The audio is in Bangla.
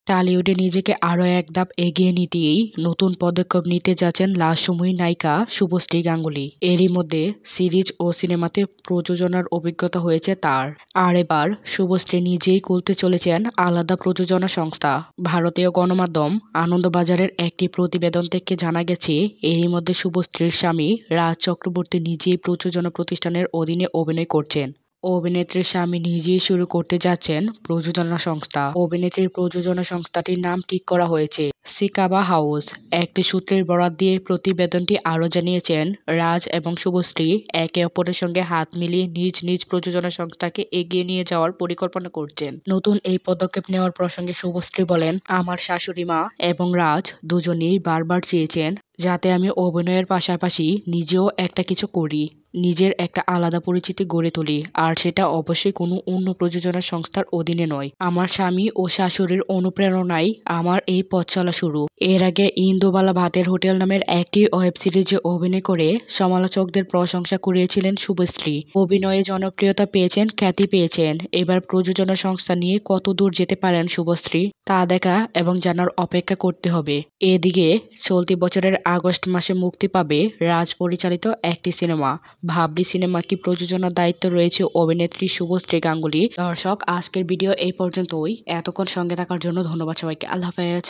টালিউডে নিজেকে আরও এক ধাপ এগিয়ে নিতেই নতুন পদক্ষেপ নিতে যাচ্ছেন লাশময়ী নায়িকা শুভশ্রী গাঙ্গুলী। এরই মধ্যে সিরিজ ও সিনেমাতে প্রযোজনার অভিজ্ঞতা হয়েছে তার। আর এবার শুভশ্রী নিজেই খুলতে চলেছেন আলাদা প্রযোজনা সংস্থা। ভারতীয় গণমাধ্যম আনন্দবাজারের একটি প্রতিবেদন থেকে জানা গেছে, এরই মধ্যে শুভশ্রীর স্বামী রাজ চক্রবর্তী নিজেই প্রযোজনা প্রতিষ্ঠানের অধীনে অভিনয় করছেন। অভিনেত্রীর স্বামী নিজেই শুরু করতে যাচ্ছেন প্রযোজনা সংস্থা। অভিনেত্রীর প্রযোজনা সংস্থাটির নাম ঠিক করা হয়েছে সিকাবা হাউস। একটি সূত্রের বরাত দিয়ে প্রতিবেদনটি আরও জানিয়েছেন, রাজ এবং শুভশ্রী একে অপরের সঙ্গে হাত মিলিয়ে নিজ নিজ প্রযোজনা সংস্থাকে এগিয়ে নিয়ে যাওয়ার পরিকল্পনা করছেন। নতুন এই পদক্ষেপ নেওয়ার প্রসঙ্গে শুভশ্রী বলেন, আমার শাশুড়ি মা এবং রাজ দুজনেই বারবার চেয়েছেন যাতে আমি অভিনয়ের পাশাপাশি নিজেও একটা কিছু করি, নিজের একটা আলাদা পরিচিতি গড়ে তুলি, আর সেটা অবশ্যই কোনো অন্য প্রযোজনা সংস্থার অধীনে নয়। আমার স্বামী ও শাশুড়ির অনুপ্রেরণায় আমার এই পথ চলা শুরু। এর আগে ইন্দোবালা ভাতের হোটেল নামের একটি ওয়েব সিরিজে অভিনয় করে সমালোচকদের প্রশংসা কুড়িয়েছিলেন শুভশ্রী। অভিনয়ে জনপ্রিয়তা পেয়েছেন, খ্যাতি পেয়েছেন। এবার প্রযোজনা সংস্থা নিয়ে কত দূর যেতে পারেন শুভশ্রী তা দেখা এবং জানার অপেক্ষা করতে হবে। এদিকে চলতি বছরের আগস্ট মাসে মুক্তি পাবে রাজ পরিচালিত একটি সিনেমা ভাবলি সিনেমা কি প্রযোজনার দায়িত্ব রয়েছে অভিনেত্রী শুভশ্রী গাঙ্গুলী। দর্শক, আজকের ভিডিও এই পর্যন্তই। এতক্ষণ সঙ্গে থাকার জন্য ধন্যবাদ সবাইকে। আল্লাহ হাফেজ।